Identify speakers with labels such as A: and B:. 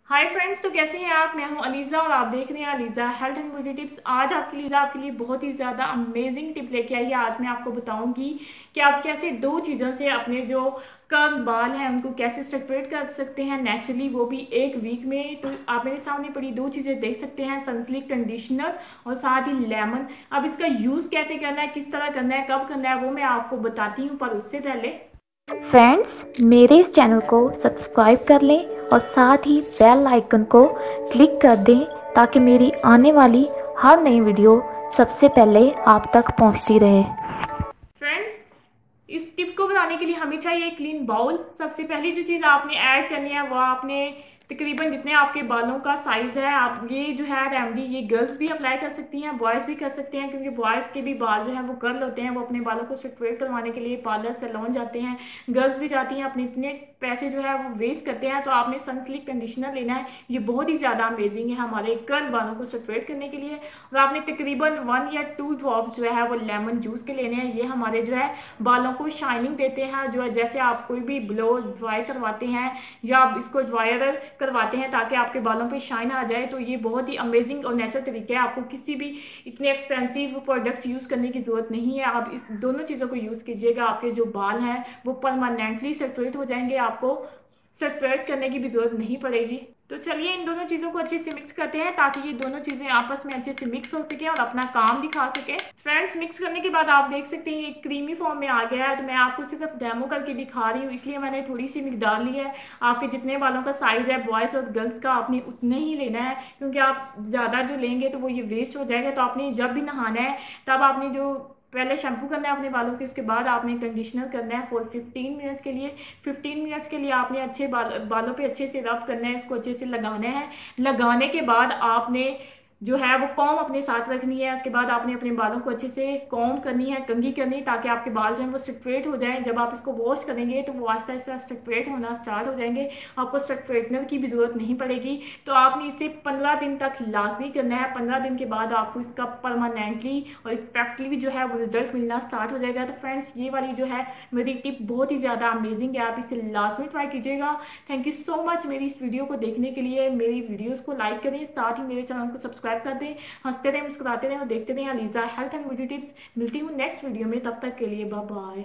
A: Hi friends, तो कैसे हैं आप। मैं हूं अलीज़ा और आप देख रहे हैं Aliza health and beauty tips. आज आपके लिए बहुत ही ज़्यादा अमेजिंग टिप लेके आई है। आज मैं आपको बताऊंगी कि आप कैसे दो चीज़ों से अपने जो कर्ल बाल हैं उनको कैसे सेपरेट कर सकते हैं नेचुरली, वो भी एक वीक में। तो आप मेरे सामने पड़ी दो चीज़ें देख सकते हैं, सनसिल्क कंडीशनर और साथ ही लेमन। अब इसका यूज़ कैसे करना है, किस तरह करना है, कब करना है, वो मैं आपको बताती हूँ। पर उससे पहले
B: फ्रेंड्स, मेरे इस चैनल को सब्सक्राइब कर लें और साथ ही बेल आइकन को क्लिक कर दें ताकि मेरी आने वाली हर नई वीडियो सबसे पहले आप तक पहुंचती रहे।
A: फ्रेंड्स, इस टिप को बनाने के लिए हमें चाहिए क्लीन बाउल। सबसे पहली जो चीज़ आपने ऐड करनी है वो आपने तकरीबन जितने आपके बालों का साइज है, आप ये जो है रेमेडी ये गर्ल्स भी अप्लाई कर सकती हैं, बॉयज़ भी कर सकते हैं, क्योंकि बॉयज़ के भी बाल जो है वो कर्ल होते हैं। वो अपने बालों को स्ट्रेट करवाने के लिए पार्लर सैलून जाते हैं, गर्ल्स भी जाती हैं, अपने इतने पैसे जो है वो वेस्ट करते हैं। तो आपने सनसिल्क कंडीशनर लेना है, ये बहुत ही ज़्यादा अमेजिंग है हमारे कर्ल बालों को स्ट्रेट करने के लिए। और आपने तकरीबन 1 या 2 ड्रॉप्स जो है वो लेमन जूस के लेने हैं। ये हमारे जो है बालों को शाइनिंग देते हैं। जो जैसे आप कोई भी ब्लो ड्राई करवाते हैं या आप इसको ड्रायर करवाते हैं ताकि आपके बालों पे शाइन आ जाए, तो ये बहुत ही अमेजिंग और नेचुरल तरीके है। आपको किसी भी इतने एक्सपेंसिव प्रोडक्ट्स यूज़ करने की ज़रूरत नहीं है। आप इस दोनों चीज़ों को यूज़ कीजिएगा, आपके जो बाल हैं वो परमानेंटली सेपरेट हो जाएंगे, आपको सेपरेट करने की भी ज़रूरत नहीं पड़ेगी। तो चलिए इन दोनों चीज़ों को अच्छे से मिक्स करते हैं ताकि ये दोनों चीज़ें आपस में अच्छे से मिक्स हो सके और अपना काम दिखा सके। फ्रेंड्स, मिक्स करने के बाद आप देख सकते हैं ये क्रीमी फॉर्म में आ गया है। तो मैं आपको सिर्फ डेमो करके दिखा रही हूँ, इसलिए मैंने थोड़ी सी मिकदार ली है। आपके जितने बालों का साइज़ है बॉयज़ और गर्ल्स का, आपने उतने ही लेना है, क्योंकि आप ज़्यादा जो लेंगे तो वो ये वेस्ट हो जाएगा। तो आपने जब भी नहाना है तब आपने जो पहले शैम्पू करना है अपने बालों के, उसके बाद आपने कंडीशनर करना है फॉर 15 मिनट्स के लिए। 15 मिनट्स के लिए आपने अच्छे बालों पे अच्छे से रब करना है, इसको अच्छे से लगाना है। लगाने के बाद आपने जो है वो कॉम अपने साथ रखनी है। उसके बाद आपने अपने बालों को अच्छे से कॉम करनी है, कंघी करनी, ताकि आपके बाल जो है वो स्ट्रेट हो जाए। जब आप इसको वॉश करेंगे तो वो आहिस्ता आहिस्ता स्ट्रेट होना स्टार्ट हो जाएंगे, आपको स्ट्रेटनर की भी ज़रूरत नहीं पड़ेगी। तो आपने इसे 15 दिन तक लाजमी करना है। 15 दिन के बाद आपको इसका परमानेंटली और इफेक्टिवली जो है वो रिजल्ट मिलना स्टार्ट हो जाएगा। तो फ्रेंड्स, ये वाली जो है मेरी टिप बहुत ही ज़्यादा अमेजिंग है, आप इसे लाजमी ट्राई कीजिएगा। थैंक यू सो मच मेरी इस वीडियो को देखने के लिए। मेरी वीडियोस को लाइक करें, साथ ही मेरे चैनल को सब्सक्राइब कर दें। हंसते रहें, मुस्कुराते रहें और देखते रहें Aliza health and beauty tips. मिलती हूँ नेक्स्ट वीडियो में, तब तक के लिए बाय बाय।